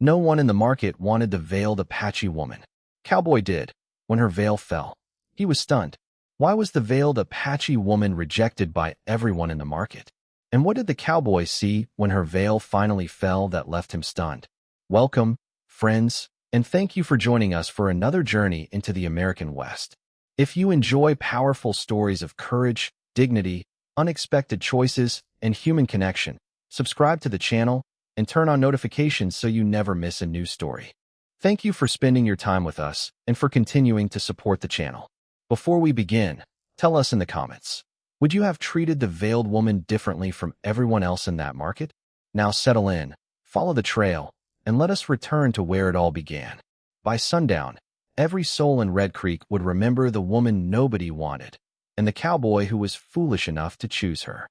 No one in the market wanted the veiled Apache woman. Cowboy did, when her veil fell. He was stunned. Why was the veiled Apache woman rejected by everyone in the market? And what did the cowboy see when her veil finally fell that left him stunned? Welcome, friends, and thank you for joining us for another journey into the American West. If you enjoy powerful stories of courage, dignity, unexpected choices, and human connection, subscribe to the channel and turn on notifications so you never miss a new story. Thank you for spending your time with us and for continuing to support the channel. Before we begin, tell us in the comments, would you have treated the veiled woman differently from everyone else in that market? Now settle in, follow the trail, and let us return to where it all began. By sundown, every soul in Red Creek would remember the woman nobody wanted, and the cowboy who was foolish enough to choose her.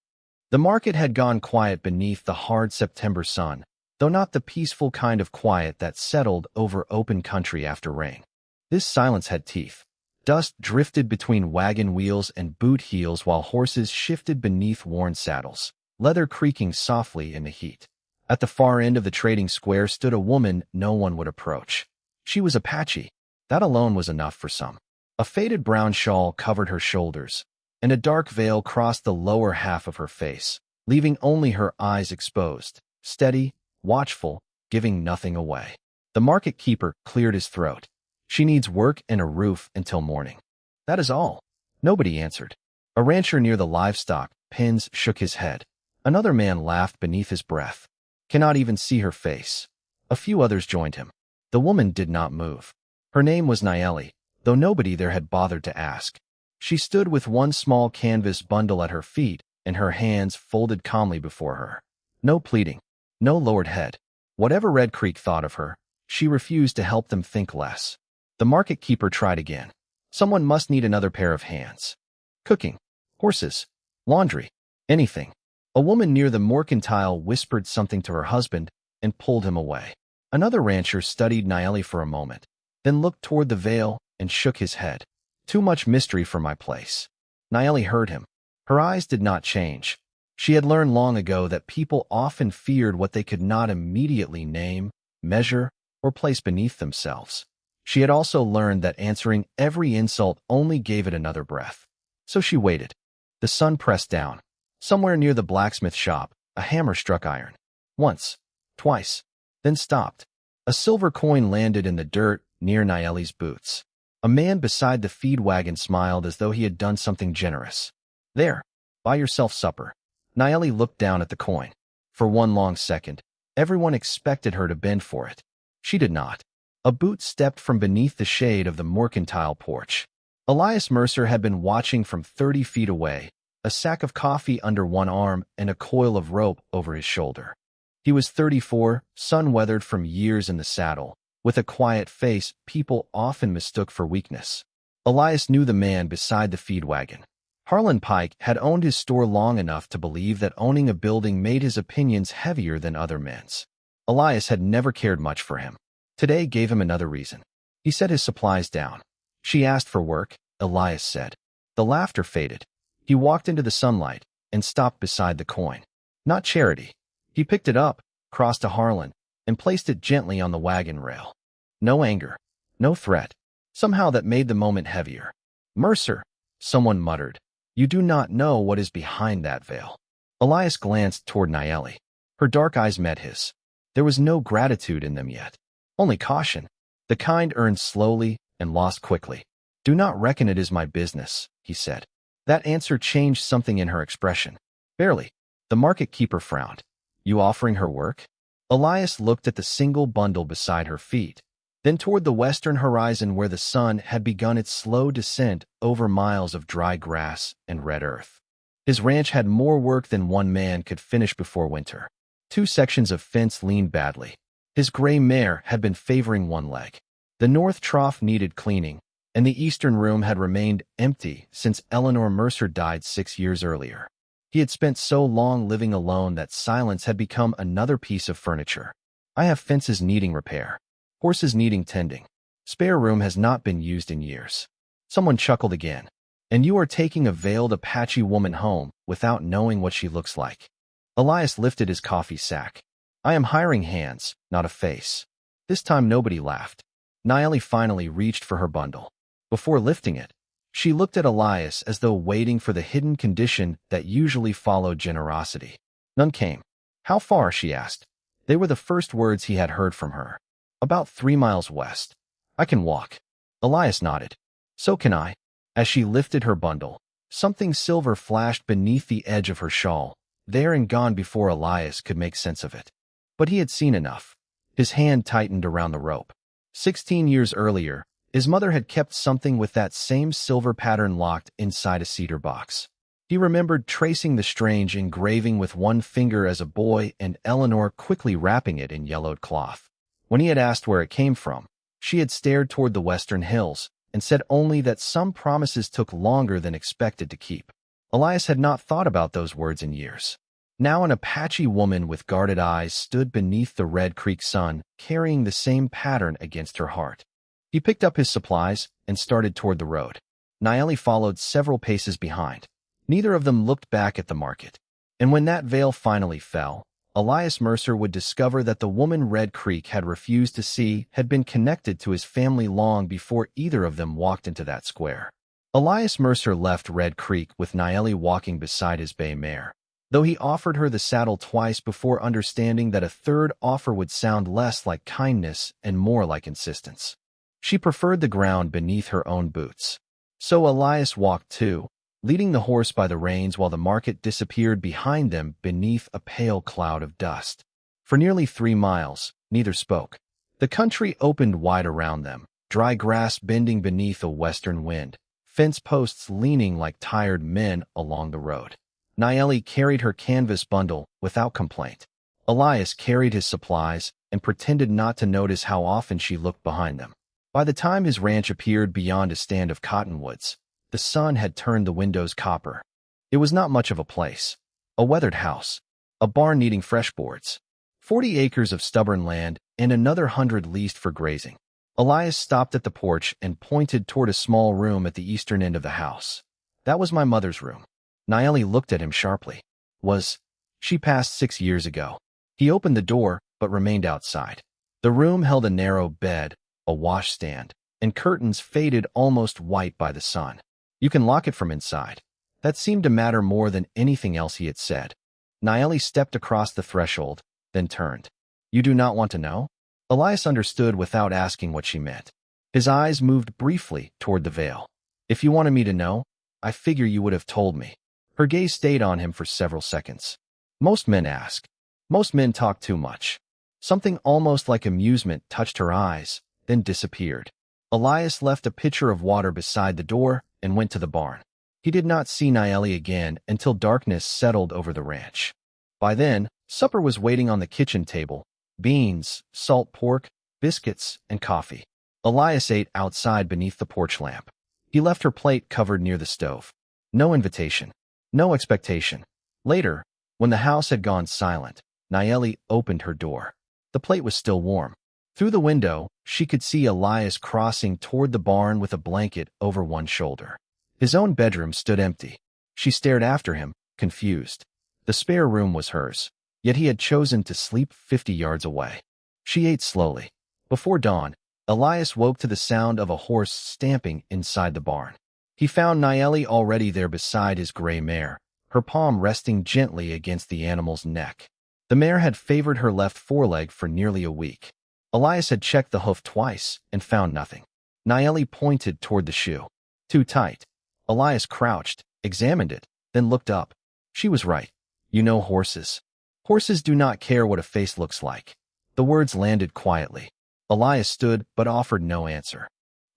The market had gone quiet beneath the hard September sun, though not the peaceful kind of quiet that settled over open country after rain. This silence had teeth. Dust drifted between wagon wheels and boot heels while horses shifted beneath worn saddles, leather creaking softly in the heat. At the far end of the trading square stood a woman no one would approach. She was Apache. That alone was enough for some. A faded brown shawl covered her shoulders, and a dark veil crossed the lower half of her face, leaving only her eyes exposed, steady, watchful, giving nothing away. The market keeper cleared his throat. She needs work and a roof until morning. That is all. Nobody answered. A rancher near the livestock pens shook his head. Another man laughed beneath his breath. Cannot even see her face. A few others joined him. The woman did not move. Her name was Naelli, though nobody there had bothered to ask. She stood with one small canvas bundle at her feet and her hands folded calmly before her. No pleading, no lowered head. Whatever Red Creek thought of her, she refused to help them think less. The market keeper tried again. Someone must need another pair of hands. Cooking, horses, laundry, anything. A woman near the mercantile whispered something to her husband and pulled him away. Another rancher studied Naelli for a moment, then looked toward the veil and shook his head. Too much mystery for my place. Naelli heard him. Her eyes did not change. She had learned long ago that people often feared what they could not immediately name, measure, or place beneath themselves. She had also learned that answering every insult only gave it another breath. So she waited. The sun pressed down. Somewhere near the blacksmith shop, a hammer struck iron. Once, twice, then stopped. A silver coin landed in the dirt near Naelli's boots. A man beside the feed wagon smiled as though he had done something generous. There, buy yourself supper. Naelli looked down at the coin. For one long second, everyone expected her to bend for it. She did not. A boot stepped from beneath the shade of the mercantile porch. Elias Mercer had been watching from 30 feet away, a sack of coffee under one arm and a coil of rope over his shoulder. He was 34, sun-weathered from years in the saddle, with a quiet face people often mistook for weakness. Elias knew the man beside the feed wagon. Harlan Pike had owned his store long enough to believe that owning a building made his opinions heavier than other men's. Elias had never cared much for him. Today gave him another reason. He set his supplies down. She asked for work, Elias said. The laughter faded. He walked into the sunlight and stopped beside the coin. Not charity. He picked it up, crossed to Harlan, and placed it gently on the wagon rail. No anger, no threat. Somehow that made the moment heavier. Mercer, someone muttered. You do not know what is behind that veil. Elias glanced toward Naelli. Her dark eyes met his. There was no gratitude in them yet. Only caution. The kind earned slowly and lost quickly. Do not reckon it is my business, he said. That answer changed something in her expression. Barely. The market keeper frowned. You offering her work? Elias looked at the single bundle beside her feet, then toward the western horizon where the sun had begun its slow descent over miles of dry grass and red earth. His ranch had more work than one man could finish before winter. 2 sections of fence leaned badly. His gray mare had been favoring one leg. The north trough needed cleaning, and the eastern room had remained empty since Eleanor Mercer died 6 years earlier. He had spent so long living alone that silence had become another piece of furniture. I have fences needing repair, horses needing tending. Spare room has not been used in years. Someone chuckled again. And you are taking a veiled Apache woman home without knowing what she looks like. Elias lifted his coffee sack. I am hiring hands, not a face. This time nobody laughed. Naelli finally reached for her bundle. Before lifting it, she looked at Elias as though waiting for the hidden condition that usually followed generosity. None came. How far? She asked. They were the first words he had heard from her. About 3 miles west. I can walk. Elias nodded. So can I. As she lifted her bundle, something silver flashed beneath the edge of her shawl, there and gone before Elias could make sense of it. But he had seen enough. His hand tightened around the rope. 16 years earlier, his mother had kept something with that same silver pattern locked inside a cedar box. He remembered tracing the strange engraving with one finger as a boy and Eleanor quickly wrapping it in yellowed cloth. When he had asked where it came from, she had stared toward the western hills and said only that some promises took longer than expected to keep. Elias had not thought about those words in years. Now an Apache woman with guarded eyes stood beneath the Red Creek sun, carrying the same pattern against her heart. He picked up his supplies and started toward the road. Naelli followed several paces behind. Neither of them looked back at the market. And when that veil finally fell, Elias Mercer would discover that the woman Red Creek had refused to see had been connected to his family long before either of them walked into that square. Elias Mercer left Red Creek with Naelli walking beside his bay mare, though he offered her the saddle twice before understanding that a third offer would sound less like kindness and more like insistence. She preferred the ground beneath her own boots. So Elias walked too, leading the horse by the reins while the market disappeared behind them beneath a pale cloud of dust. For nearly 3 miles, neither spoke. The country opened wide around them, dry grass bending beneath a western wind, fence posts leaning like tired men along the road. Naelli carried her canvas bundle without complaint. Elias carried his supplies and pretended not to notice how often she looked behind them. By the time his ranch appeared beyond a stand of cottonwoods, the sun had turned the windows copper. It was not much of a place. A weathered house, a barn needing fresh boards, 40 acres of stubborn land, and another 100 leased for grazing. Elias stopped at the porch and pointed toward a small room at the eastern end of the house. That was my mother's room. Naelli looked at him sharply. She passed 6 years ago. He opened the door, but remained outside. The room held a narrow bed, a washstand, and curtains faded almost white by the sun. You can lock it from inside. That seemed to matter more than anything else he had said. Naelli stepped across the threshold, then turned. You do not want to know? Elias understood without asking what she meant. His eyes moved briefly toward the veil. If you wanted me to know, I figure you would have told me. Her gaze stayed on him for several seconds. Most men ask. Most men talk too much. Something almost like amusement touched her eyes, then disappeared. Elias left a pitcher of water beside the door and went to the barn. He did not see Naelli again until darkness settled over the ranch. By then, supper was waiting on the kitchen table: beans, salt pork, biscuits, and coffee. Elias ate outside beneath the porch lamp. He left her plate covered near the stove. No invitation. No expectation. Later, when the house had gone silent, Naelli opened her door. The plate was still warm. Through the window, she could see Elias crossing toward the barn with a blanket over one shoulder. His own bedroom stood empty. She stared after him, confused. The spare room was hers, yet he had chosen to sleep 50 yards away. She ate slowly. Before dawn, Elias woke to the sound of a horse stamping inside the barn. He found Naelli already there beside his gray mare, her palm resting gently against the animal's neck. The mare had favored her left foreleg for nearly a week. Elias had checked the hoof twice and found nothing. Naelli pointed toward the shoe. Too tight. Elias crouched, examined it, then looked up. She was right. You know horses. Horses do not care what a face looks like. The words landed quietly. Elias stood but offered no answer.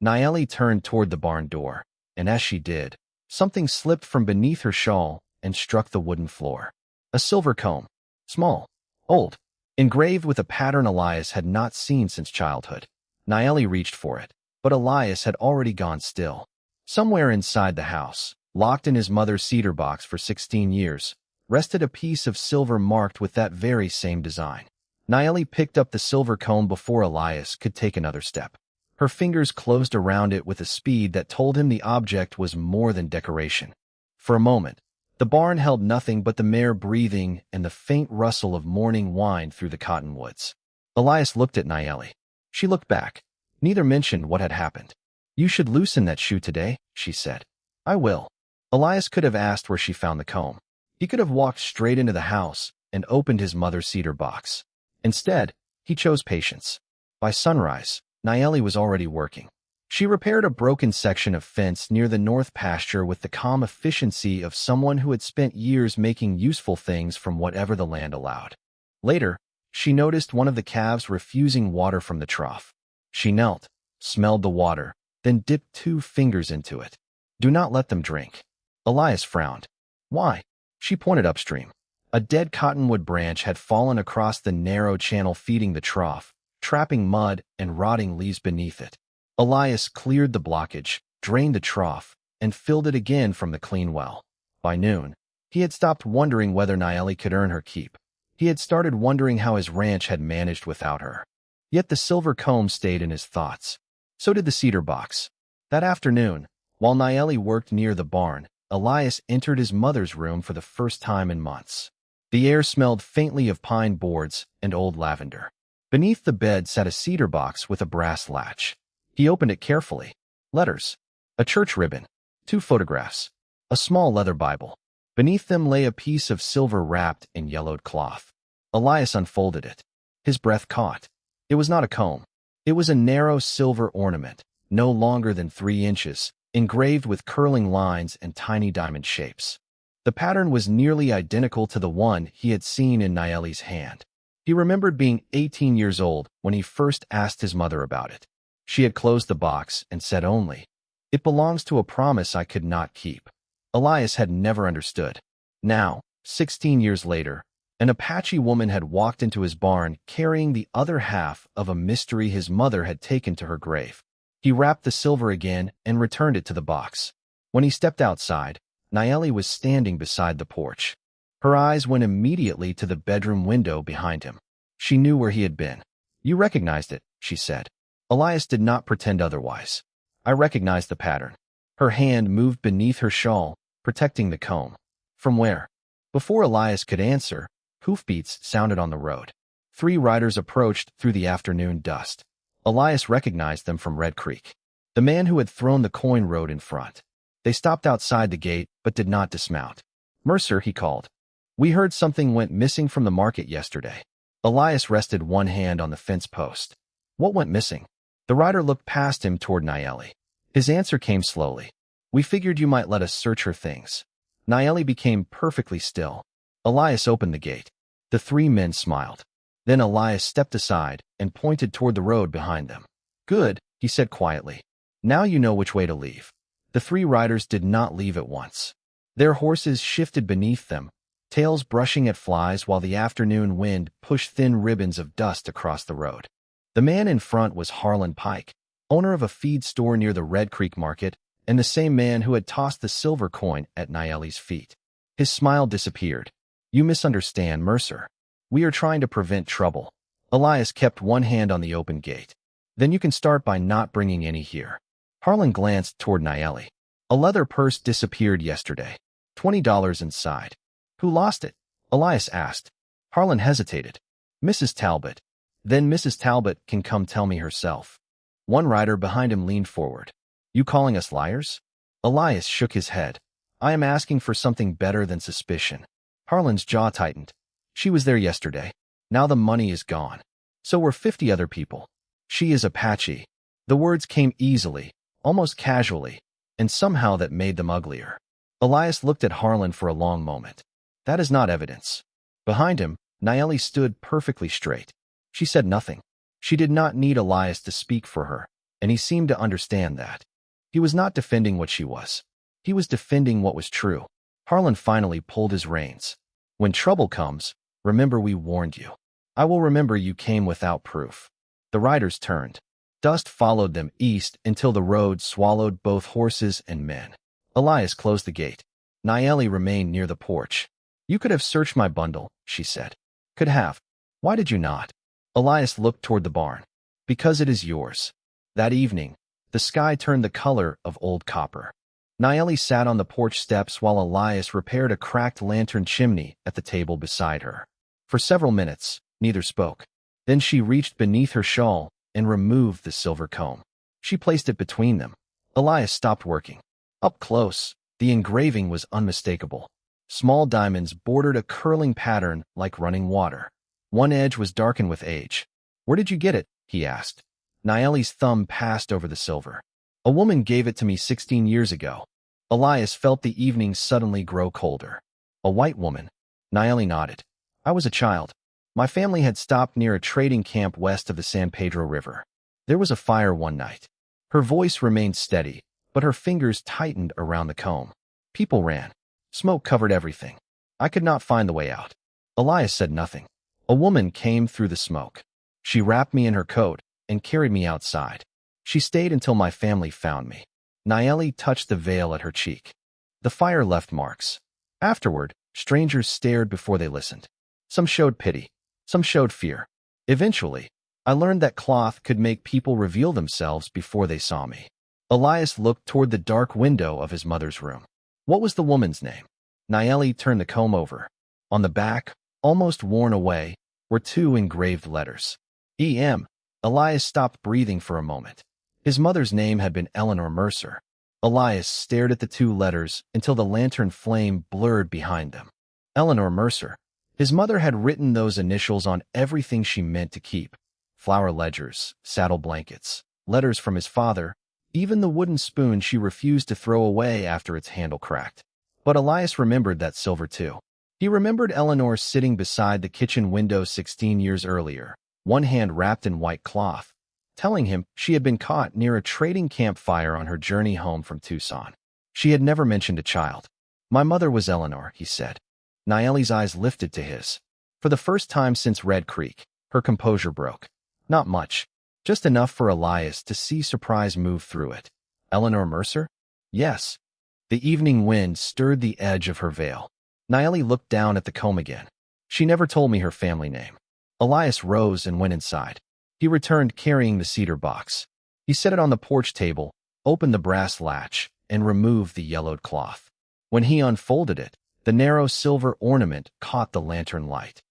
Naelli turned toward the barn door, and as she did, something slipped from beneath her shawl and struck the wooden floor. A silver comb. Small. Old. Engraved with a pattern Elias had not seen since childhood. Naelli reached for it, but Elias had already gone still. Somewhere inside the house, locked in his mother's cedar box for 16 years, rested a piece of silver marked with that very same design. Naelli picked up the silver comb before Elias could take another step. Her fingers closed around it with a speed that told him the object was more than decoration. For a moment, the barn held nothing but the mare breathing and the faint rustle of morning wine through the cottonwoods. Elias looked at Naelli. She looked back. Neither mentioned what had happened. "You should loosen that shoe today," she said. "I will." Elias could have asked where she found the comb. He could have walked straight into the house and opened his mother's cedar box. Instead, he chose patience. By sunrise, Naelli was already working. She repaired a broken section of fence near the north pasture with the calm efficiency of someone who had spent years making useful things from whatever the land allowed. Later, she noticed one of the calves refusing water from the trough. She knelt, smelled the water, then dipped 2 fingers into it. "Do not let them drink." Elias frowned. "Why?" She pointed upstream. A dead cottonwood branch had fallen across the narrow channel feeding the trough, trapping mud and rotting leaves beneath it. Elias cleared the blockage, drained the trough, and filled it again from the clean well. By noon, he had stopped wondering whether Naelli could earn her keep. He had started wondering how his ranch had managed without her. Yet the silver comb stayed in his thoughts. So did the cedar box. That afternoon, while Naelli worked near the barn, Elias entered his mother's room for the first time in months. The air smelled faintly of pine boards and old lavender. Beneath the bed sat a cedar box with a brass latch. He opened it carefully. Letters, a church ribbon, 2 photographs, a small leather Bible. Beneath them lay a piece of silver wrapped in yellowed cloth. Elias unfolded it. His breath caught. It was not a comb. It was a narrow silver ornament, no longer than 3 inches, engraved with curling lines and tiny diamond shapes. The pattern was nearly identical to the one he had seen in Naelli's hand. He remembered being 18 years old when he first asked his mother about it. She had closed the box and said only, "It belongs to a promise I could not keep." Elias had never understood. Now, 16 years later, an Apache woman had walked into his barn carrying the other half of a mystery his mother had taken to her grave. He wrapped the silver again and returned it to the box. When he stepped outside, Naelli was standing beside the porch. Her eyes went immediately to the bedroom window behind him. She knew where he had been. "You recognized it," she said. Elias did not pretend otherwise. "I recognized the pattern." Her hand moved beneath her shawl, protecting the comb. "From where?" Before Elias could answer, hoofbeats sounded on the road. 3 riders approached through the afternoon dust. Elias recognized them from Red Creek. The man who had thrown the coin rode in front. They stopped outside the gate but did not dismount. "Mercer," he called. "We heard something went missing from the market yesterday." Elias rested one hand on the fence post. "What went missing?" The rider looked past him toward Naelli. His answer came slowly. "We figured you might let us search her things." Naelli became perfectly still. Elias opened the gate. The 3 men smiled. Then Elias stepped aside and pointed toward the road behind them. "Good," he said quietly. "Now you know which way to leave." The 3 riders did not leave at once. Their horses shifted beneath them, tails brushing at flies while the afternoon wind pushed thin ribbons of dust across the road. The man in front was Harlan Pike, owner of a feed store near the Red Creek market, and the same man who had tossed the silver coin at Naelli's feet. His smile disappeared. "You misunderstand, Mercer. We are trying to prevent trouble." Elias kept one hand on the open gate. "Then you can start by not bringing any here." Harlan glanced toward Naelli. "A leather purse disappeared yesterday. $20 inside." "Who lost it?" Elias asked. Harlan hesitated. "Mrs. Talbot." "Then Mrs. Talbot can come tell me herself." One rider behind him leaned forward. "You calling us liars?" Elias shook his head. "I am asking for something better than suspicion." Harlan's jaw tightened. "She was there yesterday. Now the money is gone. So were 50 other people. She is Apache." The words came easily, almost casually, and somehow that made them uglier. Elias looked at Harlan for a long moment. "That is not evidence." Behind him, Naelli stood perfectly straight. She said nothing. She did not need Elias to speak for her, and he seemed to understand that. He was not defending what she was. He was defending what was true. Harlan finally pulled his reins. "When trouble comes, remember we warned you." "I will remember you came without proof." The riders turned. Dust followed them east until the road swallowed both horses and men. Elias closed the gate. Naelli remained near the porch. "You could have searched my bundle," she said. "Could have. Why did you not?" Elias looked toward the barn. "Because it is yours." That evening, the sky turned the color of old copper. Naelli sat on the porch steps while Elias repaired a cracked lantern chimney at the table beside her. For several minutes, neither spoke. Then she reached beneath her shawl and removed the silver comb. She placed it between them. Elias stopped working. Up close, the engraving was unmistakable. Small diamonds bordered a curling pattern like running water. One edge was darkened with age. "Where did you get it?" he asked. Naelli's thumb passed over the silver. "A woman gave it to me 16 years ago." Elias felt the evening suddenly grow colder. "A white woman?" Naelli nodded. "I was a child. My family had stopped near a trading camp west of the San Pedro River. There was a fire one night." Her voice remained steady, but her fingers tightened around the comb. "People ran. Smoke covered everything. I could not find the way out." Elias said nothing. "A woman came through the smoke. She wrapped me in her coat and carried me outside. She stayed until my family found me." Naelli touched the veil at her cheek. The fire left marks. Afterward, strangers stared before they listened. Some showed pity. Some showed fear. Eventually, I learned that cloth could make people reveal themselves before they saw me. Elias looked toward the dark window of his mother's room. "What was the woman's name?" Naelli turned the comb over. On the back, almost worn away, were two engraved letters. E.M. Elias stopped breathing for a moment. His mother's name had been Eleanor Mercer. Elias stared at the two letters until the lantern flame blurred behind them. Eleanor Mercer. His mother had written those initials on everything she meant to keep. Flower ledgers, saddle blankets, letters from his father, even the wooden spoon she refused to throw away after its handle cracked. But Elias remembered that silver too. He remembered Eleanor sitting beside the kitchen window 16 years earlier, one hand wrapped in white cloth, telling him she had been caught near a trading campfire on her journey home from Tucson. She had never mentioned a child. "My mother was Eleanor," he said. Naelli's eyes lifted to his. For the first time since Red Creek, her composure broke. Not much, just enough for Elias to see surprise move through it. "Eleanor Mercer?" "Yes." The evening wind stirred the edge of her veil. Naelli looked down at the comb again. "She never told me her family name." Elias rose and went inside. He returned carrying the cedar box. He set it on the porch table, opened the brass latch, and removed the yellowed cloth. When he unfolded it, the narrow silver ornament caught the lantern light.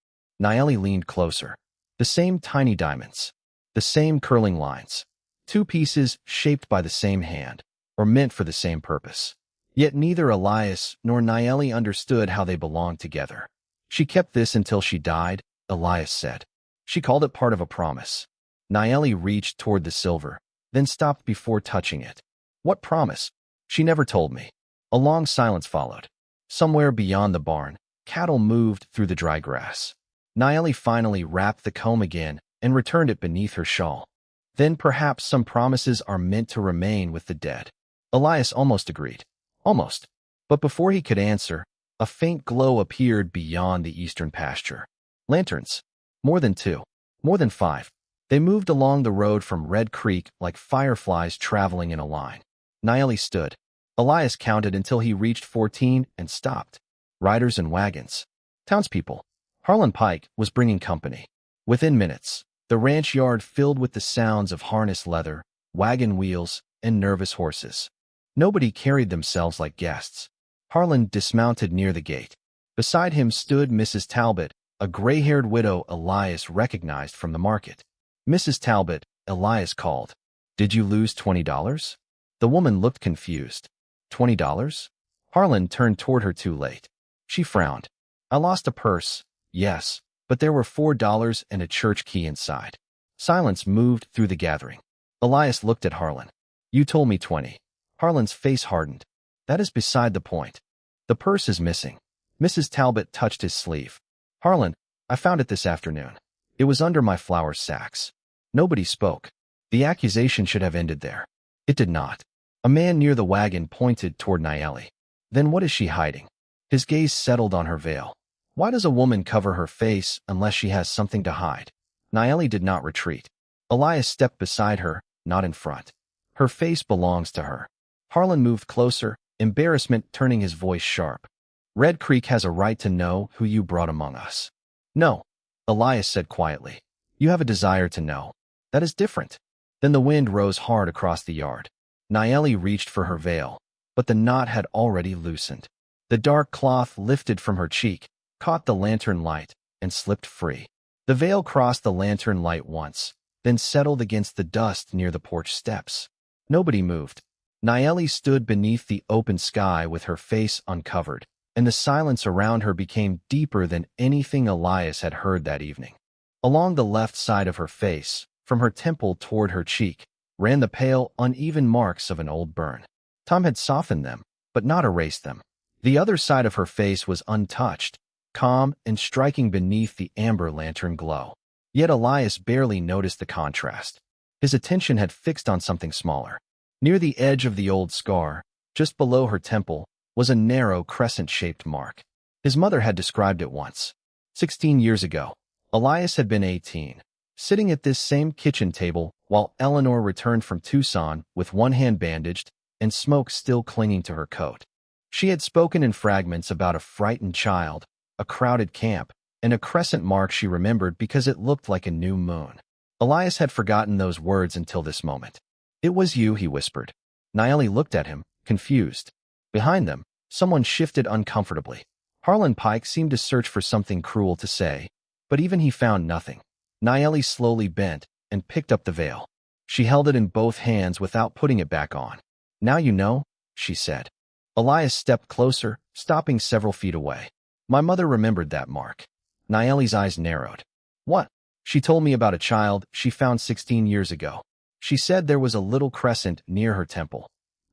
Naelli leaned closer. The same tiny diamonds. The same curling lines. Two pieces shaped by the same hand, or meant for the same purpose. Yet neither Elias nor Naelli understood how they belonged together. "She kept this until she died," Elias said. "She called it part of a promise." Naelli reached toward the silver, then stopped before touching it. "What promise?" "She never told me." A long silence followed. Somewhere beyond the barn, cattle moved through the dry grass. Naelli finally wrapped the comb again and returned it beneath her shawl. "Then perhaps some promises are meant to remain with the dead." Elias almost agreed. Almost. But before he could answer, a faint glow appeared beyond the eastern pasture. Lanterns. More than two. More than five. They moved along the road from Red Creek like fireflies traveling in a line. Naelli stood. Elias counted until he reached 14 and stopped. Riders and wagons. Townspeople. Harlan Pike was bringing company. Within minutes, the ranch yard filled with the sounds of harness leather, wagon wheels, and nervous horses. Nobody carried themselves like guests. Harlan dismounted near the gate. Beside him stood Mrs. Talbot, a gray-haired widow Elias recognized from the market. "Mrs. Talbot," Elias called. "Did you lose $20? The woman looked confused. $20? Harlan turned toward her too late. She frowned. "I lost a purse, yes, but there were $4 and a church key inside." Silence moved through the gathering. Elias looked at Harlan. "You told me 20. Harlan's face hardened. "That is beside the point. The purse is missing." Mrs. Talbot touched his sleeve. "Harlan, I found it this afternoon. It was under my flour sacks." Nobody spoke. The accusation should have ended there. It did not. A man near the wagon pointed toward Naelli. "Then what is she hiding?" His gaze settled on her veil. Why does a woman cover her face unless she has something to hide? Naelli did not retreat. Elias stepped beside her, not in front. "Her face belongs to her." Harlan moved closer, embarrassment turning his voice sharp. "Red Creek has a right to know who you brought among us." "No," Elias said quietly. "You have a desire to know. That is different." Then the wind rose hard across the yard. Naelli reached for her veil, but the knot had already loosened. The dark cloth lifted from her cheek, caught the lantern light, and slipped free. The veil crossed the lantern light once, then settled against the dust near the porch steps. Nobody moved. Naelli stood beneath the open sky with her face uncovered, and the silence around her became deeper than anything Elias had heard that evening. Along the left side of her face, from her temple toward her cheek, ran the pale, uneven marks of an old burn. Tom had softened them, but not erased them. The other side of her face was untouched, calm and striking beneath the amber lantern glow. Yet Elias barely noticed the contrast. His attention had fixed on something smaller. Near the edge of the old scar, just below her temple, was a narrow crescent-shaped mark. His mother had described it once. 16 years ago, Elias had been 18, sitting at this same kitchen table while Eleanor returned from Tucson with one hand bandaged and smoke still clinging to her coat. She had spoken in fragments about a frightened child, a crowded camp, and a crescent mark she remembered because it looked like a new moon. Elias had forgotten those words until this moment. "It was you," he whispered. Naelli looked at him, confused. Behind them, someone shifted uncomfortably. Harlan Pike seemed to search for something cruel to say, but even he found nothing. Naelli slowly bent and picked up the veil. She held it in both hands without putting it back on. "Now you know," she said. Elias stepped closer, stopping several feet away. "My mother remembered that mark." Naelli's eyes narrowed. "What?" "She told me about a child she found 16 years ago. She said there was a little crescent near her temple."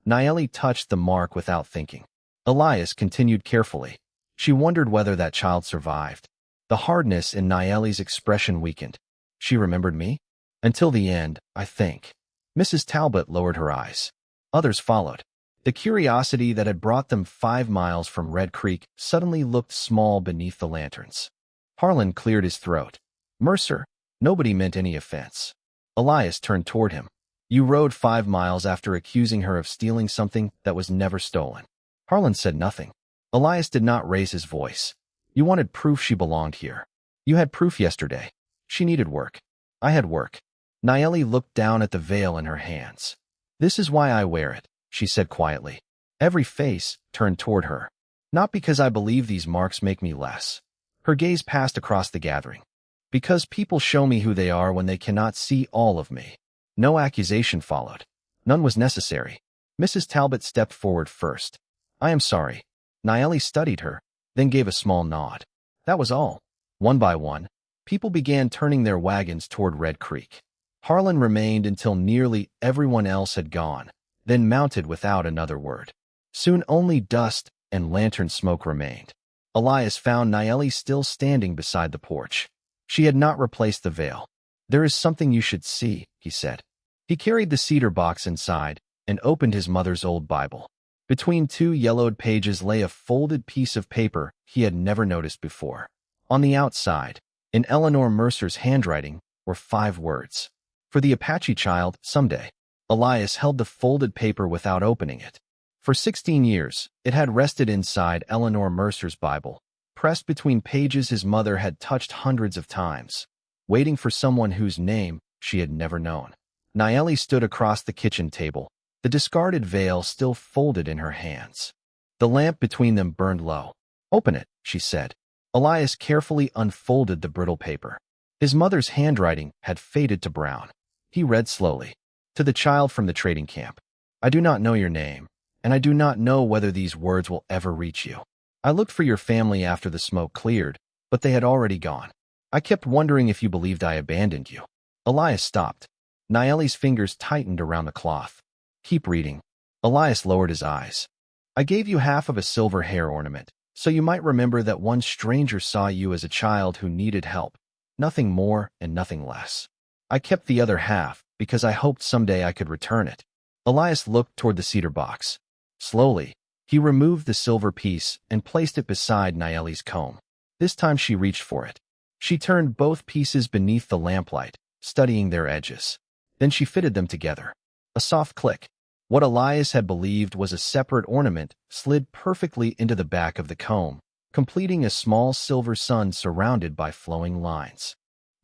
Naelli touched the mark without thinking. Elias continued carefully. She wondered whether that child survived. The hardness in Naelli's expression weakened. "She remembered me? Until the end, I think." Mrs. Talbot lowered her eyes. Others followed. The curiosity that had brought them 5 miles from Red Creek suddenly looked small beneath the lanterns. Harlan cleared his throat. "Mercer, nobody meant any offense." Elias turned toward him. "You rode 5 miles after accusing her of stealing something that was never stolen." Harlan said nothing. Elias did not raise his voice. "You wanted proof she belonged here. You had proof yesterday. She needed work. I had work." Naelli looked down at the veil in her hands. "This is why I wear it," she said quietly. Every face turned toward her. "Not because I believe these marks make me less." Her gaze passed across the gathering. "Because people show me who they are when they cannot see all of me." No accusation followed. None was necessary. Mrs. Talbot stepped forward first. "I am sorry." Naelli studied her, then gave a small nod. That was all. One by one, people began turning their wagons toward Red Creek. Harlan remained until nearly everyone else had gone, then mounted without another word. Soon only dust and lantern smoke remained. Elias found Naelli still standing beside the porch. She had not replaced the veil. "There is something you should see," he said. He carried the cedar box inside and opened his mother's old Bible. Between 2 yellowed pages lay a folded piece of paper he had never noticed before. On the outside, in Eleanor Mercer's handwriting, were 5 words. "For the Apache child, someday." Elias held the folded paper without opening it. For 16 years, it had rested inside Eleanor Mercer's Bible, pressed between pages his mother had touched hundreds of times, waiting for someone whose name she had never known. Naelli stood across the kitchen table, the discarded veil still folded in her hands. The lamp between them burned low. "Open it," she said. Elias carefully unfolded the brittle paper. His mother's handwriting had faded to brown. He read slowly. "To the child from the trading camp. I do not know your name, and I do not know whether these words will ever reach you. I looked for your family after the smoke cleared, but they had already gone. I kept wondering if you believed I abandoned you." Elias stopped. Naelli's fingers tightened around the cloth. "Keep reading." Elias lowered his eyes. "I gave you half of a silver hair ornament, so you might remember that one stranger saw you as a child who needed help. Nothing more and nothing less. I kept the other half because I hoped someday I could return it." Elias looked toward the cedar box. Slowly, he removed the silver piece and placed it beside Naelli's comb. This time she reached for it. She turned both pieces beneath the lamplight, studying their edges. Then she fitted them together. A soft click. What Elias had believed was a separate ornament slid perfectly into the back of the comb, completing a small silver sun surrounded by flowing lines.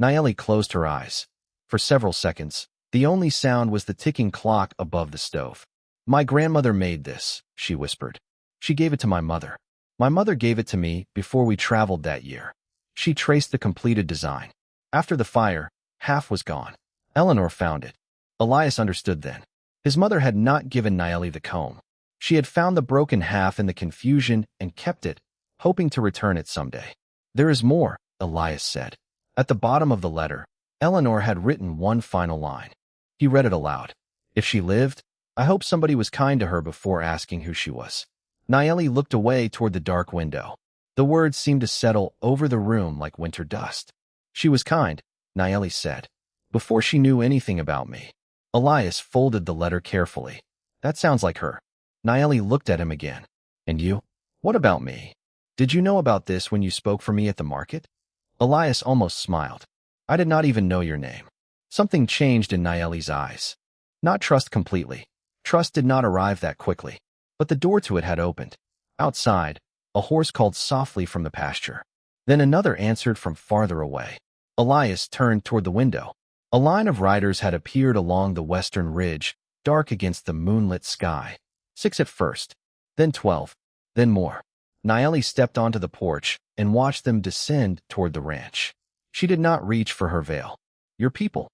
Naelli closed her eyes. For several seconds, the only sound was the ticking clock above the stove. "My grandmother made this," she whispered. "She gave it to my mother. My mother gave it to me before we traveled that year." She traced the completed design. After the fire, half was gone. Eleanor found it. Elias understood then. His mother had not given Naelli the comb. She had found the broken half in the confusion and kept it, hoping to return it someday. "There is more," Elias said. At the bottom of the letter, Eleanor had written one final line. He read it aloud. "If she lived, I hope somebody was kind to her before asking who she was." Naelli looked away toward the dark window. The words seemed to settle over the room like winter dust. "She was kind," Naelli said, "before she knew anything about me." Elias folded the letter carefully. "That sounds like her." Naelli looked at him again. "And you? What about me? Did you know about this when you spoke for me at the market?" Elias almost smiled. "I did not even know your name." Something changed in Naelli's eyes. Not trust completely. Trust did not arrive that quickly. But the door to it had opened. Outside, a horse called softly from the pasture. Then another answered from farther away. Elias turned toward the window. A line of riders had appeared along the western ridge, dark against the moonlit sky. 6 at first, then 12, then more. Naelli stepped onto the porch and watched them descend toward the ranch. She did not reach for her veil. "Your people?"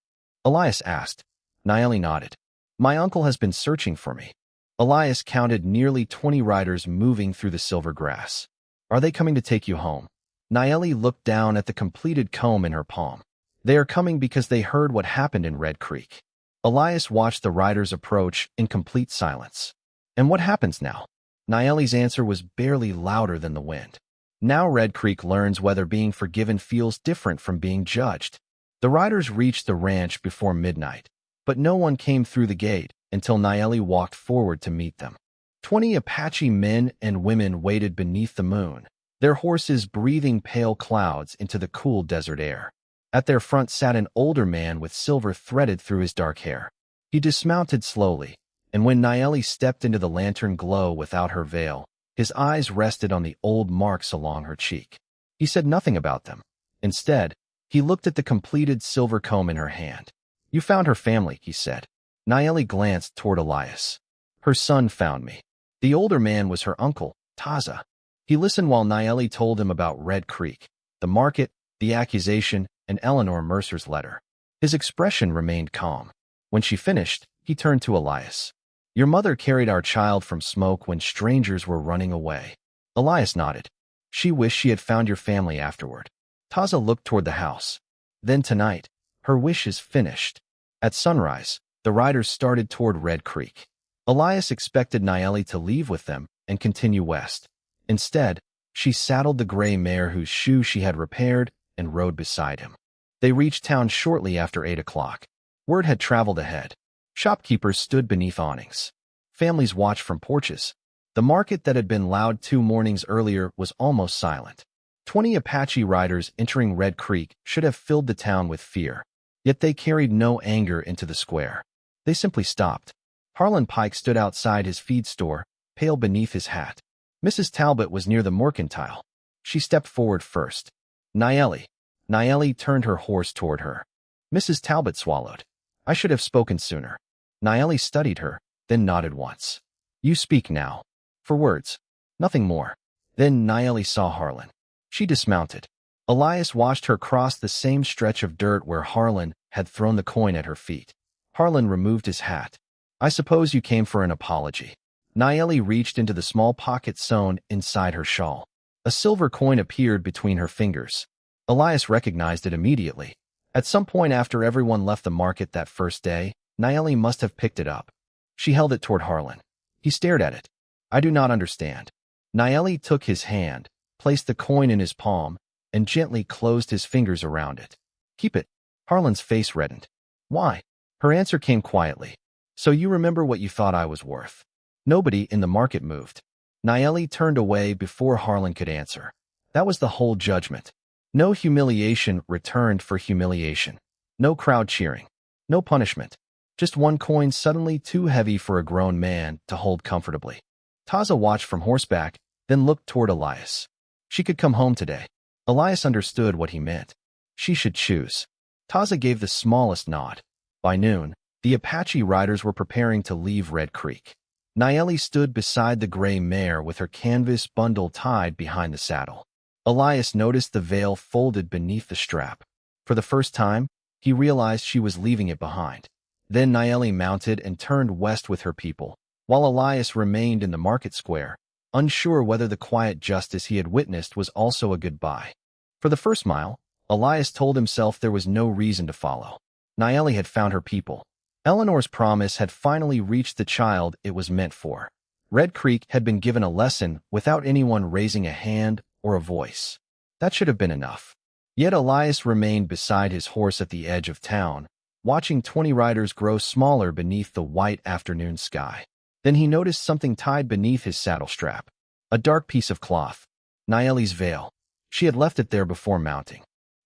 Elias asked. Naelli nodded. "My uncle has been searching for me." Elias counted nearly 20 riders moving through the silver grass. "Are they coming to take you home?" Naelli looked down at the completed comb in her palm. "They are coming because they heard what happened in Red Creek." Elias watched the riders approach in complete silence. "And what happens now?" Naelli's answer was barely louder than the wind. "Now Red Creek learns whether being forgiven feels different from being judged." The riders reached the ranch before midnight, but no one came through the gate until Naelli walked forward to meet them. 20 Apache men and women waited beneath the moon, their horses breathing pale clouds into the cool desert air. At their front sat an older man with silver threaded through his dark hair. He dismounted slowly, and when Naelli stepped into the lantern glow without her veil, his eyes rested on the old marks along her cheek. He said nothing about them. Instead, he looked at the completed silver comb in her hand. "You found her family," he said. Naelli glanced toward Elias. "Her son found me." The older man was her uncle, Taza. He listened while Naelli told him about Red Creek, the market, the accusation, and Elias Mercer's letter. His expression remained calm. When she finished, he turned to Elias. "Your mother carried our child from smoke when strangers were running away." Elias nodded. "She wished she had found your family afterward." Taza looked toward the house. "Then tonight, her wish is finished." At sunrise, the riders started toward Red Creek. Elias expected Naelli to leave with them and continue west. Instead, she saddled the gray mare whose shoe she had repaired and rode beside him. They reached town shortly after 8 o'clock. Word had traveled ahead. Shopkeepers stood beneath awnings. Families watched from porches. The market that had been loud 2 mornings earlier was almost silent. 20 Apache riders entering Red Creek should have filled the town with fear. Yet they carried no anger into the square. They simply stopped. Harlan Pike stood outside his feed store, pale beneath his hat. Mrs. Talbot was near the mercantile. She stepped forward first. "Naelli." Naelli turned her horse toward her. Mrs. Talbot swallowed. "I should have spoken sooner." Naelli studied her, then nodded once. "You speak now." For words. Nothing more. Then Naelli saw Harlan. She dismounted. Elias watched her cross the same stretch of dirt where Harlan had thrown the coin at her feet. Harlan removed his hat. "I suppose you came for an apology." Naelli reached into the small pocket sewn inside her shawl. A silver coin appeared between her fingers. Elias recognized it immediately. At some point after everyone left the market that first day, Naelli must have picked it up. She held it toward Harlan. He stared at it. "I do not understand." Naelli took his hand, placed the coin in his palm, and gently closed his fingers around it. "Keep it." Harlan's face reddened. "Why?" Her answer came quietly. "So you remember what you thought I was worth." Nobody in the market moved. Naelli turned away before Harlan could answer. That was the whole judgment. No humiliation returned for humiliation. No crowd cheering. No punishment. Just one coin suddenly too heavy for a grown man to hold comfortably. Taza watched from horseback, then looked toward Elias. She could come home today. Elias understood what he meant. She should choose. Taza gave the smallest nod. By noon, the Apache riders were preparing to leave Red Creek. Naelli stood beside the gray mare with her canvas bundle tied behind the saddle. Elias noticed the veil folded beneath the strap. For the first time, He realized she was leaving it behind. Then Naelli mounted and turned west with her people, while Elias remained in the market square, unsure whether the quiet justice he had witnessed was also a goodbye. For the first mile, Elias told himself there was no reason to follow. Naelli had found her people. Eleanor's promise had finally reached the child it was meant for. Red Creek had been given a lesson without anyone raising a hand or a voice. That should have been enough. Yet Elias remained beside his horse at the edge of town, watching 20 riders grow smaller beneath the white afternoon sky. Then he noticed something tied beneath his saddle strap. A dark piece of cloth. Naelli's veil. She had left it there before mounting.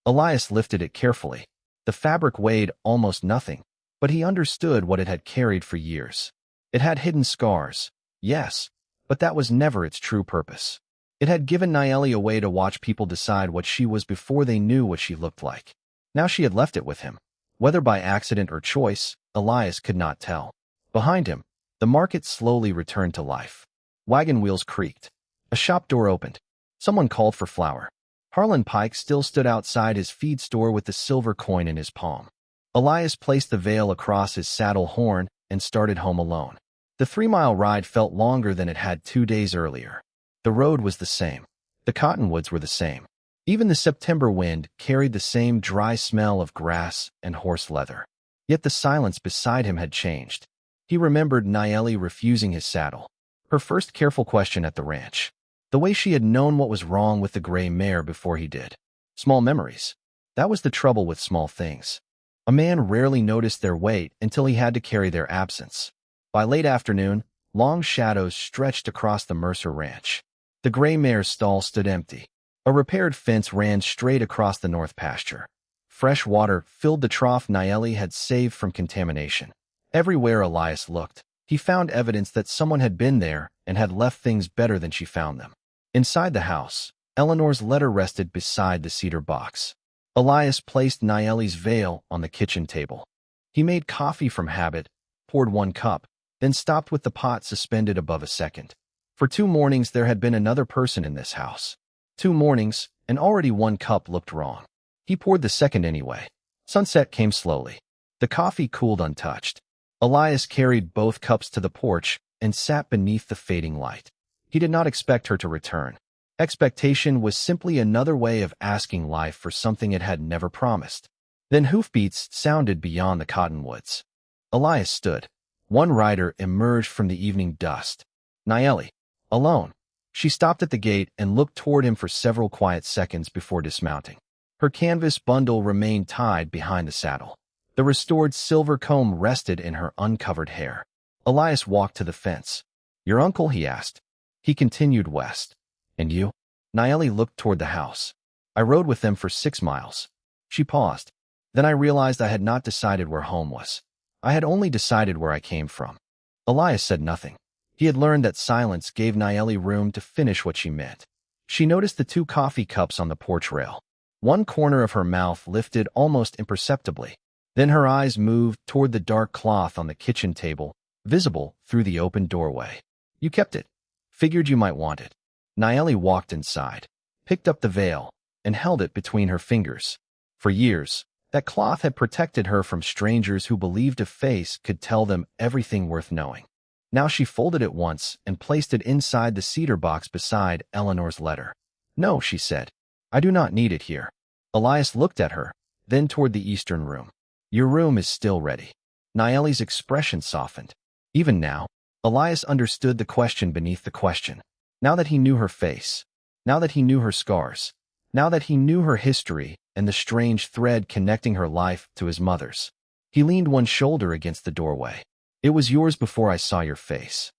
Elias lifted it carefully. The fabric weighed almost nothing, but he understood what it had carried for years. It had hidden scars, yes, but that was never its true purpose. It had given Naelli a way to watch people decide what she was before they knew what she looked like. Now she had left it with him. Whether by accident or choice, Elias could not tell. Behind him, the market slowly returned to life. Wagon wheels creaked. A shop door opened. Someone called for flour. Harlan Pike still stood outside his feed store with the silver coin in his palm. Elias placed the veil across his saddle horn and started home alone. The 3-mile ride felt longer than it had 2 days earlier. The road was the same. The cottonwoods were the same. Even the September wind carried the same dry smell of grass and horse leather. Yet the silence beside him had changed. He remembered Naelli refusing his saddle. Her first careful question at the ranch. The way she had known what was wrong with the gray mare before he did. Small memories. That was the trouble with small things. A man rarely noticed their weight until he had to carry their absence. By late afternoon, long shadows stretched across the Mercer ranch. The gray mare's stall stood empty. A repaired fence ran straight across the north pasture. Fresh water filled the trough Naelli had saved from contamination. Everywhere Elias looked, he found evidence that someone had been there and had left things better than she found them. Inside the house, Eleanor's letter rested beside the cedar box. Elias placed Naelli's veil on the kitchen table. He made coffee from habit, poured 1 cup, then stopped with the pot suspended above a second. For 2 mornings there had been another person in this house. 2 mornings, and already 1 cup looked wrong. He poured the second anyway. Sunset came slowly. The coffee cooled untouched. Elias carried both cups to the porch and sat beneath the fading light. He did not expect her to return. Expectation was simply another way of asking life for something it had never promised. Then hoofbeats sounded beyond the cottonwoods. Elias stood. 1 rider emerged from the evening dust. Naelli. Alone. She stopped at the gate and looked toward him for several quiet seconds before dismounting. Her canvas bundle remained tied behind the saddle. The restored silver comb rested in her uncovered hair. Elias walked to the fence. "Your uncle?" he asked. He continued west. "And you?" Naelli looked toward the house. "I rode with them for 6 miles. She paused. Then I realized I had not decided where home was. I had only decided where I came from. Elias said nothing. He had learned that silence gave Naelli room to finish what she meant. She noticed the 2 coffee cups on the porch rail. One corner of her mouth lifted almost imperceptibly. Then her eyes moved toward the dark cloth on the kitchen table, visible through the open doorway. "You kept it. Figured you might want it." Naelli walked inside, picked up the veil, and held it between her fingers. For years, that cloth had protected her from strangers who believed a face could tell them everything worth knowing. Now she folded it once and placed it inside the cedar box beside Eleanor's letter. "No," she said. "I do not need it here." Elias looked at her, then toward the eastern room. "Your room is still ready." Naelli's expression softened. Even now, Elias understood the question beneath the question. Now that he knew her face, now that he knew her scars, now that he knew her history and the strange thread connecting her life to his mother's, he leaned one shoulder against the doorway. "It was yours before I saw your face."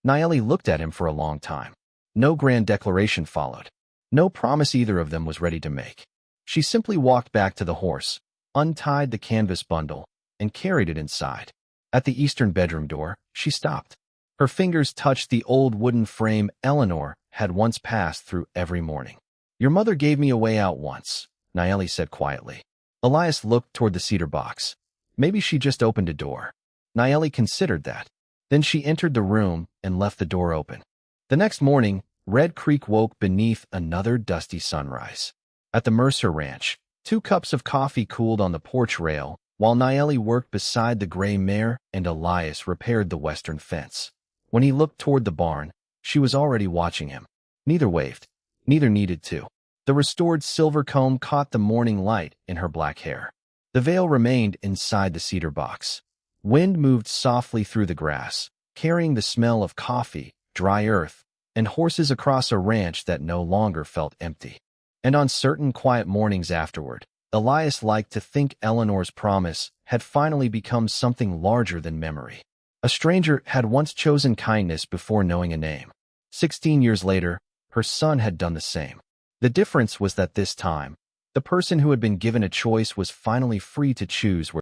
Naelli looked at him for a long time. No grand declaration followed. No promise either of them was ready to make. She simply walked back to the horse, untied the canvas bundle, and carried it inside. At the eastern bedroom door, she stopped. Her fingers touched the old wooden frame Eleanor had once passed through every morning. "Your mother gave me a way out once," Naelli said quietly. Elias looked toward the cedar box. Maybe she just opened a door. Naelli considered that. Then she entered the room and left the door open. The next morning, Red Creek woke beneath another dusty sunrise. At the Mercer Ranch, 2 cups of coffee cooled on the porch rail, while Naelli worked beside the gray mare and Elias repaired the western fence. When he looked toward the barn, she was already watching him. Neither waved. Neither needed to. The restored silver comb caught the morning light in her black hair. The veil remained inside the cedar box. Wind moved softly through the grass, carrying the smell of coffee, dry earth, and horses across a ranch that no longer felt empty. And on certain quiet mornings afterward, Elias liked to think Eleanor's promise had finally become something larger than memory. A stranger had once chosen kindness before knowing a name. 16 years later, her son had done the same. The difference was that this time, the person who had been given a choice was finally free to choose where